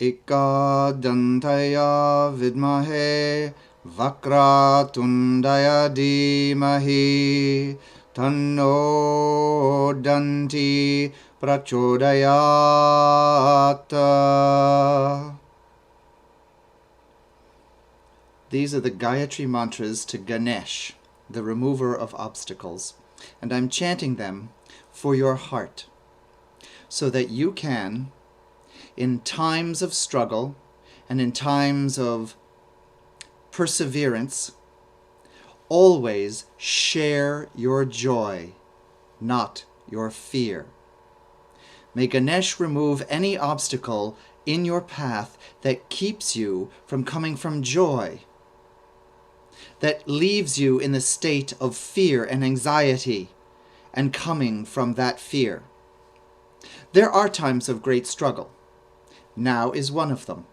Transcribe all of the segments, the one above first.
Ikadantaya vidmahe Vakratundaya dhimahi Tanno danti prachodayat. These are the Gayatri mantras to Ganesh, the remover of obstacles, and I'm chanting them for your heart so that you can, in times of struggle and in times of perseverance, always share your joy, not your fear. May Ganesh remove any obstacle in your path that keeps you from coming from joy, that leaves you in the state of fear and anxiety and coming from that fear. There are times of great struggle. Now is one of them.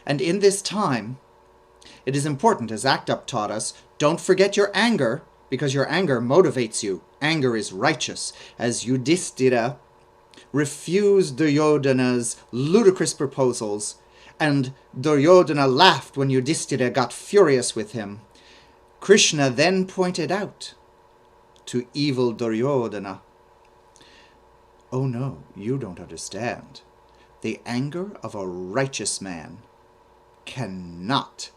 And in this time, it is important, as Act Up taught us, don't forget your anger, because your anger motivates you. Anger is righteous. As Yudhishthira refused Duryodhana's ludicrous proposals, and Duryodhana laughed when Yudhishthira got furious with him, Krishna then pointed out to evil Duryodhana, "Oh no, you don't understand. The anger of a righteous man cannot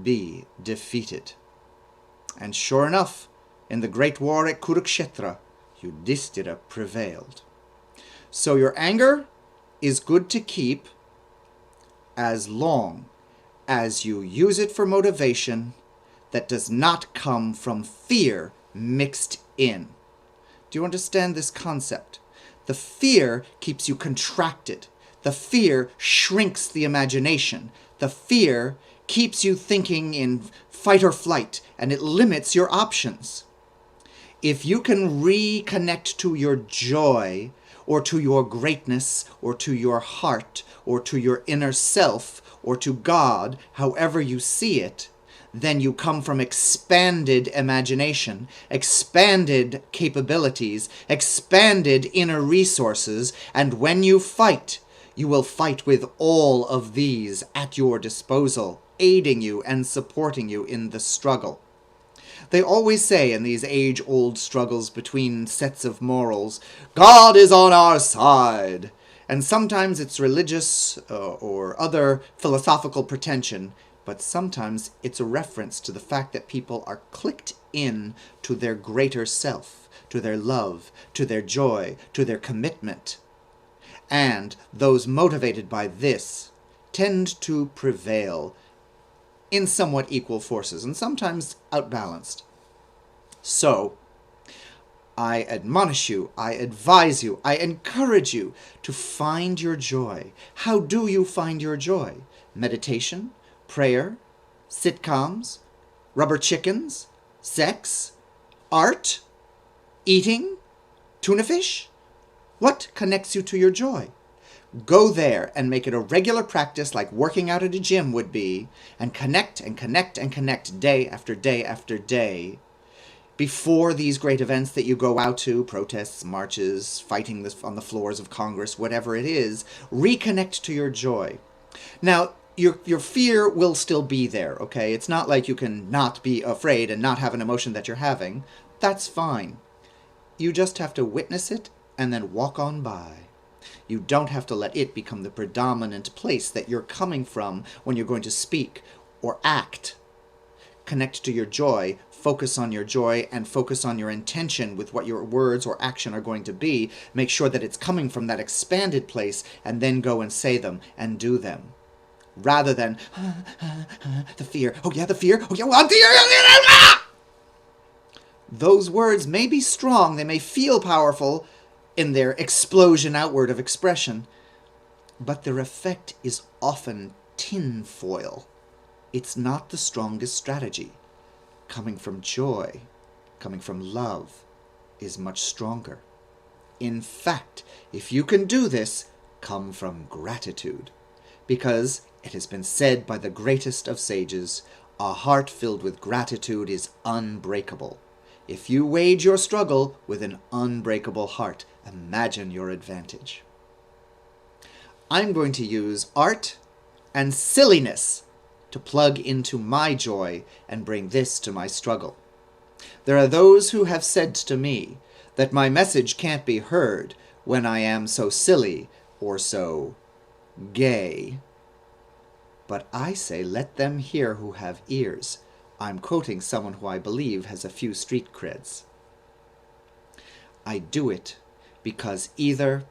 be defeated." And sure enough, in the great war at Kurukshetra, Yudhishthira prevailed. So your anger is good to keep as long as you use it for motivation that does not come from fear mixed in. Do you understand this concept? The fear keeps you contracted. The fear shrinks the imagination. The fear keeps you thinking in fight or flight, and it limits your options. If you can reconnect to your joy, or to your greatness, or to your heart, or to your inner self, or to God, however you see it, then you come from expanded imagination, expanded capabilities, expanded inner resources, and when you fight, you will fight with all of these at your disposal, aiding you and supporting you in the struggle. They always say in these age-old struggles between sets of morals, God is on our side. And sometimes it's religious or other philosophical pretension, but sometimes it's a reference to the fact that people are clicked in to their greater self, to their love, to their joy, to their commitment. And those motivated by this tend to prevail in somewhat equal forces, and sometimes outbalanced. So, I admonish you, I advise you, I encourage you to find your joy. How do you find your joy? Meditation, prayer, sitcoms, rubber chickens, sex, art, eating, tuna fish? What connects you to your joy? Go there and make it a regular practice like working out at a gym would be, and connect and connect and connect day after day after day. Before these great events that you go out to, protests, marches, fighting on the floors of Congress, whatever it is, reconnect to your joy. Now, your fear will still be there, okay? It's not like you can not be afraid and not have an emotion that you're having. That's fine. You just have to witness it and then walk on by. You don't have to let it become the predominant place that you're coming from when you're going to speak or act. Connect to your joy, focus on your joy, and focus on your intention with what your words or action are going to be. Make sure that it's coming from that expanded place, and then go and say them and do them. Rather than, the fear, oh yeah, the fear, oh yeah, those words may be strong, they may feel powerful, in their explosion outward of expression, but their effect is often tinfoil. It's not the strongest strategy. Coming from joy, coming from love, is much stronger. In fact, if you can do this, come from gratitude, because it has been said by the greatest of sages, a heart filled with gratitude is unbreakable. If you wage your struggle with an unbreakable heart, imagine your advantage. I'm going to use art and silliness to plug into my joy and bring this to my struggle. There are those who have said to me that my message can't be heard when I am so silly or so gay. But I say let them hear who have ears. I'm quoting someone who I believe has a few street creds. I do it because either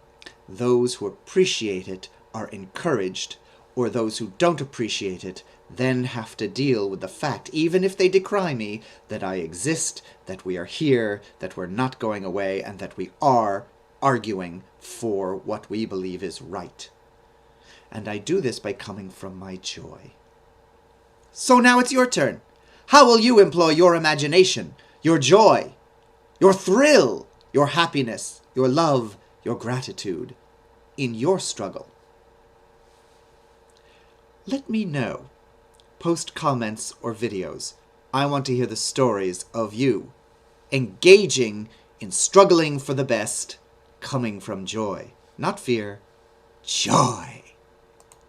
those who appreciate it are encouraged, or those who don't appreciate it then have to deal with the fact, even if they decry me, that I exist, that we are here, that we're not going away, and that we are arguing for what we believe is right. And I do this by coming from my joy. So now it's your turn. How will you employ your imagination, your joy, your thrill, your happiness, your love, your gratitude in your struggle? Let me know. Post comments or videos. I want to hear the stories of you engaging in struggling for the best, coming from joy, not fear, joy.